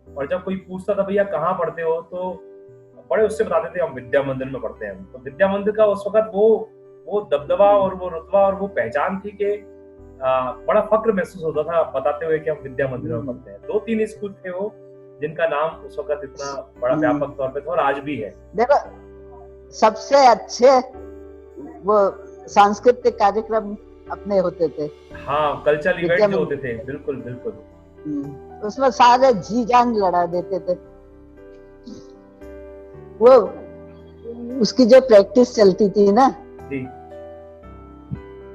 और जब कोई पूछता था भैया कहाँ पढ़ते हो, तो बड़े उससे बताते थे हम विद्या मंदिर में पढ़ते हैं। तो विद्या मंदिर का उस वक्त वो दबदबा और वो रुतबा और वो पहचान थी कि बड़ा फक्र महसूस होता था बताते हुए कि हम विद्या मंदिर में पढ़ते हैं। 2-3 स्कूल थे वो जिनका नाम उस वक्त इतना बड़ा व्यापक तौर पे था और आज भी है। देखो सबसे अच्छे वो सांस्कृतिक कार्यक्रम अपने होते थे। हाँ, कल्चरल इवेंट जो होते थे, बिल्कुल बिल्कुल। उसमें सारे जी जान लड़ा देते थे। वो उसकी जो प्रैक्टिस चलती थी ना जी,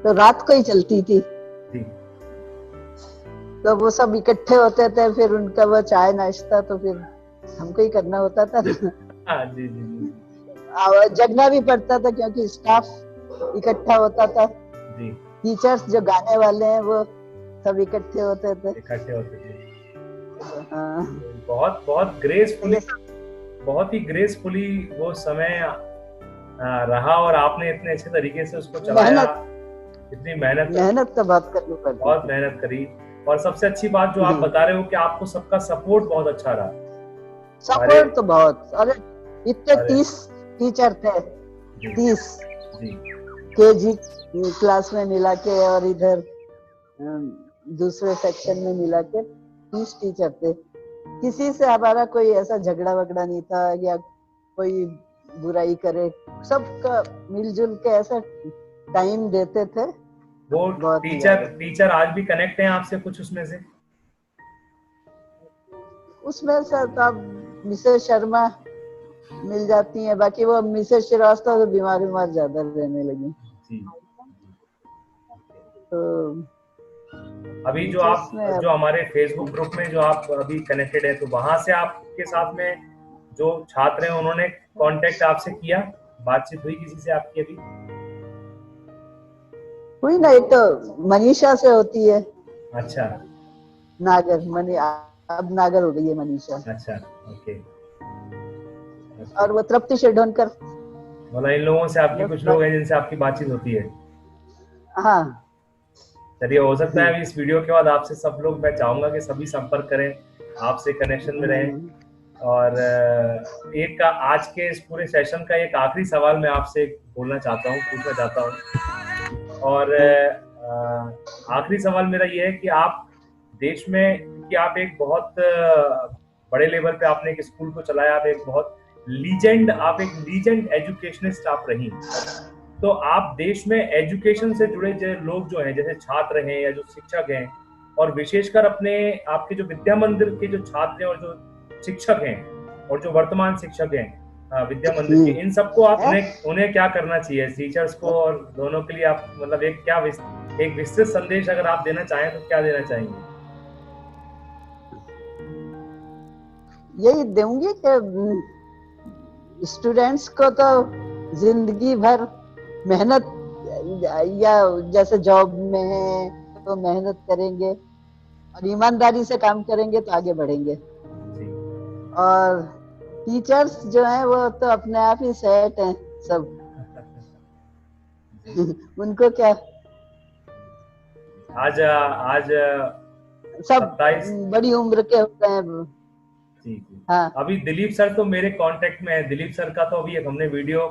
तो रात को ही चलती थी जी। तो वो सब इकट्ठे होते थे, फिर उनका वो चाय नाश्ता तो फिर हमको ही करना होता था। हाँ, जी जी जी। जगना भी पड़ता था क्योंकि स्टाफ इकट्ठा होता था। जी। टीचर्स जो गाने वाले हैं वो सब इकट्ठे होते थे। हाँ। बहुत बहुत ग्रेसफुली, बहुत ही ग्रेसफुली वो समय रहा और आपने इतने अच्छे तरीके से उसको चलाया। इतनी मेहनत तो बहुत करनी पड़ी, बहुत मेहनत करी। और सबसे अच्छी बात जो आप बता रहे हो कि आपको सबका सपोर्ट बहुत अच्छा रहा। सपोर्ट तो बहुत, अरे इतने 30 टीचर थे, 30 केजी क्लास में मिला के और इधर दूसरे सेक्शन में मिला के 30 टीचर थे। किसी से हमारा कोई ऐसा झगड़ा वगड़ा नहीं था या कोई बुराई करे, सबका मिलजुल के ऐसा टाइम देते थे। वो टीचर आज भी कनेक्ट हैं आपसे कुछ उसमें से? उसमें से तो मिसेस शर्मा मिल जाती हैं, बाकी वो मिसेस श्रीवास्तव तो बीमार ज्यादा रहने लगी। तो अभी जो हमारे फेसबुक ग्रुप में जो आप अभी कनेक्टेड है, तो वहां से आपके साथ में जो छात्र हैं उन्होंने कांटेक्ट आपसे किया, बातचीत हुई किसी से आपकी? अभी हुई ना, एक तो मनीषा से होती है। अच्छा, अब नागर हो गई है मनीषा। अच्छा, ओके। और वो तृप्ति शेडोनकर, मतलब इन लोगों से आपकी कुछ लोग हैं जिनसे आपकी बातचीत होती है? हाँ। चलिए, हो सकता है अभी इस वीडियो के बाद आपसे सब लोग, मैं चाहूंगा कि सभी संपर्क करें, आपसे कनेक्शन में रहें। और एक आज के इस पूरे सेशन का एक आखिरी सवाल मैं आपसे बोलना चाहता हूँ, पूछना चाहता हूँ। और आखिरी सवाल मेरा ये है कि आप देश में, कि आप एक बहुत बड़े लेवल पे आपने एक स्कूल को चलाया, आप एक बहुत आप एक लीजेंड एजुकेशनिस्ट आप रही, तो आप देश में एजुकेशन से जुड़े जो लोग जो हैं, जैसे छात्र हैं या जो शिक्षक हैं, और विशेषकर आपके जो विद्या मंदिर के जो छात्र हैं और जो शिक्षक हैं और जो वर्तमान शिक्षक हैं विद्या मंदिर के, इन सबको आप उन्हें क्या करना चाहिए, टीचर्स को और दोनों के लिए आप मतलब एक विस्तृत संदेश अगर आप देना चाहें तो क्या देना चाहेंगे? यही दूंगी कि स्टूडेंट्स को तो जिंदगी भर मेहनत, या जैसे जॉब में है तो मेहनत करेंगे और ईमानदारी से काम करेंगे तो आगे बढ़ेंगे। और टीचर्स जो हैं वो तो अपने आप ही सेट हैं सब। उनको क्या, आज सब बड़ी उम्र के होते हैं। हाँ। अभी दिलीप सर तो मेरे कांटेक्ट में है। दिलीप सर का तो अभी एक हमने वीडियो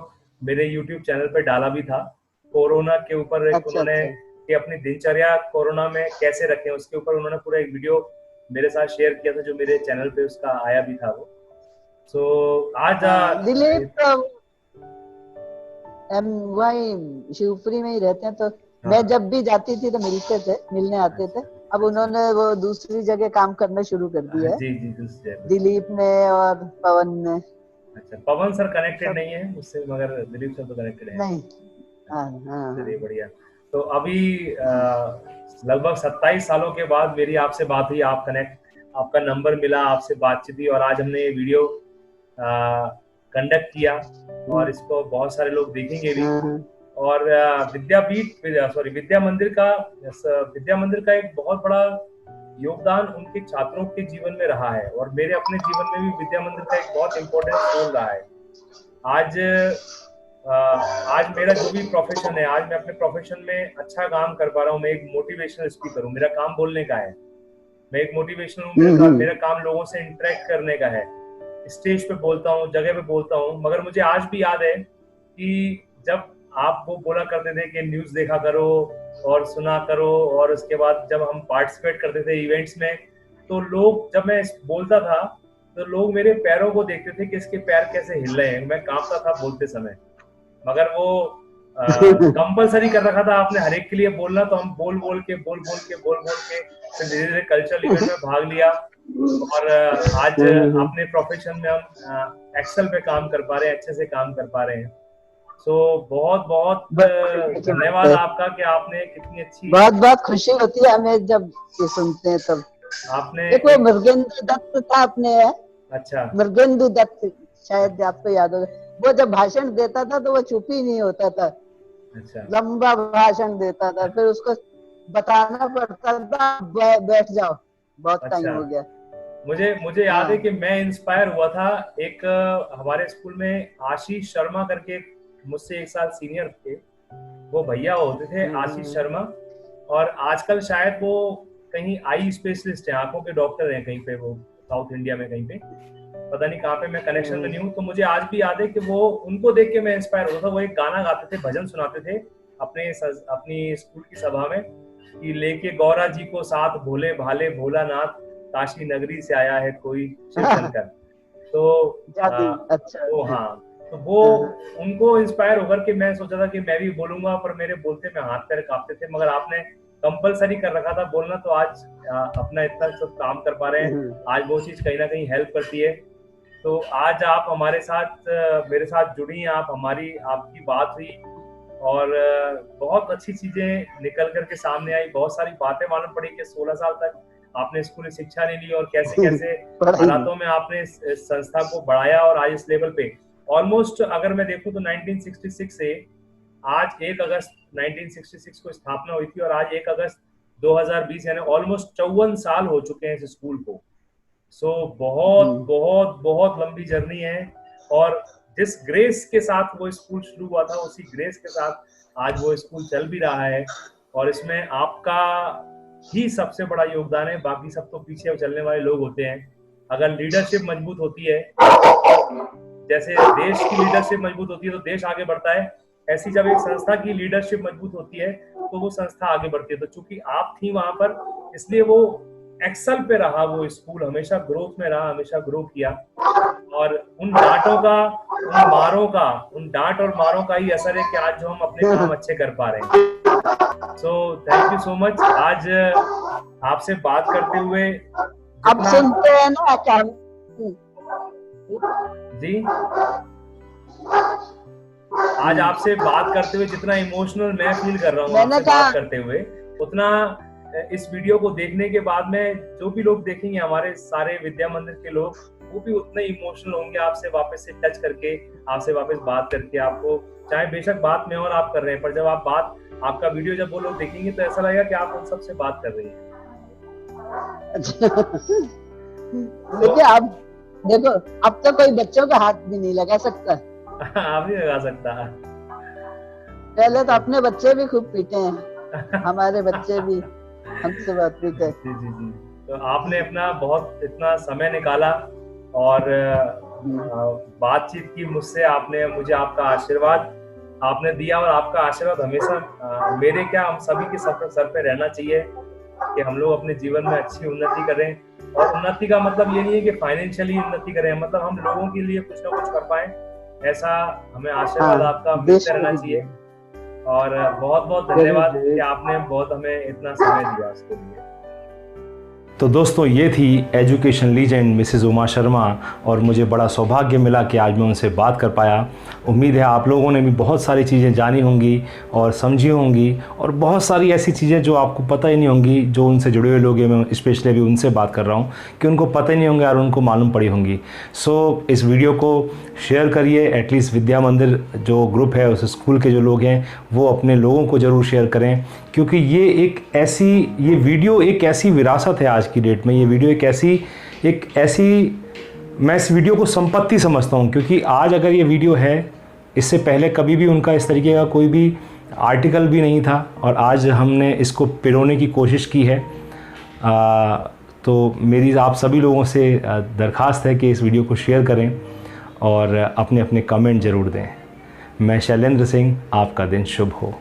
मेरे YouTube चैनल पे डाला भी था, कोरोना के ऊपर। उन्होंने कि अपनी दिनचर्या कोरोना में कैसे रखें, उसके ऊपर उन्होंने पूरा एक वीडियो मेरे साथ शेयर किया था, जो मेरे चैनल पे उसका आया भी था वो। सो आज दिलीप हम वही शिवपुरी में ही रहते हैं, तो मैं जब भी जाती थी तो मिलने आते थे। अब उन्होंने वो दूसरी जगह काम करना शुरू कर दिया है। जी जी, दूसरी जगह दिलीप ने और पवन ने। अच्छा, पवन सर कनेक्टेड नहीं है उससे, मगर दिलीप सर तो कनेक्टेड है। नहीं, हाँ चलिए बढ़िया। तो अभी लगभग 27 सालों के बाद मेरी आपसे बात हुई, आपका नंबर मिला, आपसे बातचीत हुई, और आज हमने ये वीडियो कंडक्ट किया, और इसको बहुत सारे लोग देखेंगे भी। और विद्या मंदिर का एक बहुत बड़ा योगदान उनके छात्रों के जीवन में रहा है, और मेरे अपने जीवन में भी विद्या मंदिर का एक बहुत इंपॉर्टेंट रोल रहा है। आज मेरा जो भी प्रोफेशन है, आज मैं अपने प्रोफेशन में अच्छा काम कर पा रहा हूँ। मैं एक मोटिवेशनल स्पीकर हूँ, मेरा काम बोलने का है। मैं एक मोटिवेशनल हूँ, मेरा काम लोगों से इंटरेक्ट करने का है। स्टेज पे बोलता हूँ, जगह पे बोलता हूँ, मगर मुझे आज भी याद है कि जब आप वो बोला करते थे कि न्यूज देखा करो और सुना करो, और उसके बाद जब हम पार्टिसिपेट करते थे इवेंट्स में, तो लोग, जब मैं बोलता था तो लोग मेरे पैरों को देखते थे कि इसके पैर कैसे हिल रहे हैं। मैं कांपता था बोलते समय, मगर वो कंपलसरी कर रखा था आपने हर एक के लिए बोलना, तो हम बोल बोल के फिर धीरे धीरे कल्चरल इवेंट में भाग लिया, और आज अपने प्रोफेशन में हम एक्सेल पे काम कर पा रहे हैं, अच्छे से काम कर पा रहे हैं। सो बहुत बहुत धन्यवाद आपका कि आपने कितनी अच्छी, बहुत बहुत खुशी होती है हमें जब ये सुनते हैं तब। आपने एक वो मृगेंद्र दत्त था अपने, अच्छा, मृगेंद्र दत्त, शायद आपको याद होगा। वो जब भाषण देता था तो वो चुप ही नहीं होता था। अच्छा, लंबा भाषण देता था, फिर उसको बताना पड़ता था बैठ जाओ, बहुत टाइम हो गया। मुझे याद है कि मैं इंस्पायर हुआ था, एक हमारे स्कूल में आशीष शर्मा करके मुझसे 1 साल सीनियर थे, वो भैया होते थे आशीष शर्मा, और आजकल शायद वो कहीं आई स्पेशलिस्ट है, आंखों के डॉक्टर हैं कहीं पे, वो साउथ इंडिया में कहीं पे, पता नहीं कहाँ पे, मैं कनेक्शन में नहीं हूँ। तो मुझे आज भी याद है कि वो, उनको देख के मैं इंस्पायर हुआ था। वो एक गाना गाते थे, भजन सुनाते थे अपनी स्कूल की सभा में, कि लेके गौरा जी को साथ, भोले भाले भोलानाथ, काशी नगरी से आया है कोई शिव शंकर। तो अच्छा, तो हाँ, तो वो उनको इंस्पायर होकर के मैं सोचा था कि मैं भी बोलूंगा, पर मेरे बोलते में हाथ पैर कांपते थे, मगर आपने कंपलसरी कर रखा था बोलना, तो आज अपना इतना सब काम कर पा रहे हैं। आज वो चीज कहीं ना कहीं हेल्प करती है। तो आज आप हमारे साथ, मेरे साथ जुड़ी, आपकी बात हुई, और बहुत अच्छी चीजें निकल करके सामने आई, बहुत सारी बातें मालूम पड़ी कि 16 साल तक आपने स्कूली शिक्षा नहीं ली, और कैसे कैसे हालातों में आपने इस संस्था को बढ़ाया, और आज इस लेवल पे ऑलमोस्ट, अगर मैं देखूं तो 1966 से आज 1 अगस्त 1966 को स्थापना हुई थी, और आज 1 अगस्त 2020 यानी ऑलमोस्ट 54 साल हो चुके हैं इस स्कूल को। सो बहुत बहुत बहुत लंबी जर्नी है, और जिस ग्रेस के साथ वो स्कूल शुरू हुआ था, उसी ग्रेस के साथ आज वो स्कूल चल भी रहा है, और इसमें आपका ही सबसे बड़ा योगदान है। बाकी सब तो पीछे चलने वाले लोग होते हैं। अगर लीडरशिप मजबूत होती है, जैसे देश की लीडरशिप मजबूत होती है तो देश आगे बढ़ता है, ऐसी जब एक संस्था की लीडरशिप मजबूत होती है तो वो संस्था आगे बढ़ती है। तो चूंकि आप थी वहां पर, इसलिए वो एक्सल पे रहा, वो स्कूल हमेशा ग्रोथ में रहा, हमेशा ग्रो किया, और उन डांट और मारों का ही असर है कि आज जो हम अपने काम अच्छे कर पा रहे हैं। So thank you so much. आज आपसे बात करते हुए, अब सुनते हैं ना क्या जी, आज आपसे बात करते हुए जितना इमोशनल मैं फील कर रहा हूँ आपसे बात करते हुए, उतना इस वीडियो को देखने के बाद में जो भी लोग देखेंगे, हमारे सारे विद्या मंदिर के लोग, वो भी उतने इमोशनल होंगे आपसे वापस से टच करके, आपसे वापस बात करके। आपको चाहे बेशक बात में और आप कर रहे हैं, पर जब आपका वीडियो जब वो लोग देखेंगे तो ऐसा लगेगा कि आप उन सबसे बात कर रही हैं। देखिए, आप देखो, अब तो कोई बच्चों का हाथ भी नहीं लगा सकता। आप नहीं लगा सकता। पहले तो अपने बच्चे भी खूब पीटे हैं, हमारे बच्चे भी हमसे बात पीटे। जी जी जी। तो आपने अपना बहुत इतना समय निकाला और बातचीत की मुझसे, आपने मुझे आपका आशीर्वाद आपने दिया और आपका आशीर्वाद हमेशा मेरे क्या हम सभी के सर पे रहना चाहिए कि हम लोग अपने जीवन में अच्छी उन्नति करें। और उन्नति का मतलब ये नहीं है कि फाइनेंशियली उन्नति करें, मतलब हम लोगों के लिए कुछ ना कुछ कर पाए, ऐसा हमें आशीर्वाद आपका मिलते रहना चाहिए। और बहुत बहुत धन्यवाद कि आपने बहुत हमें इतना समय दिया उसके लिए। तो दोस्तों ये थी education legend Mrs Uma Sharma, और मुझे बड़ा सौभाग्य मिला कि आज मैं उनसे बात कर पाया। उम्मीद है आप लोगों ने भी बहुत सारी चीज़ें जानी होंगी और समझी होंगी, और बहुत सारी ऐसी चीज़ें जो आपको पता ही नहीं होंगी, जो उनसे जुड़े हुए लोग हैं, मैं स्पेशली अभी उनसे बात कर रहा हूँ कि उनको पता ही नहीं होंगे और उनको मालूम पड़ी होंगी। सो इस वीडियो को शेयर करिए, एटलीस्ट विद्या मंदिर जो ग्रुप है उस स्कूल के जो लोग हैं वो अपने लोगों को ज़रूर शेयर करें, क्योंकि ये वीडियो एक ऐसी विरासत है आज की डेट में। ये वीडियो एक ऐसी मैं इस वीडियो को संपत्ति समझता हूँ, क्योंकि आज अगर ये वीडियो है, इससे पहले कभी भी उनका इस तरीके का कोई भी आर्टिकल भी नहीं था, और आज हमने इसको पिरोने की कोशिश की है। तो मेरी आप सभी लोगों से दरख्वास्त है कि इस वीडियो को शेयर करें और अपने अपने कमेंट ज़रूर दें। मैं शैलेंद्र सिंह, आपका दिन शुभ हो।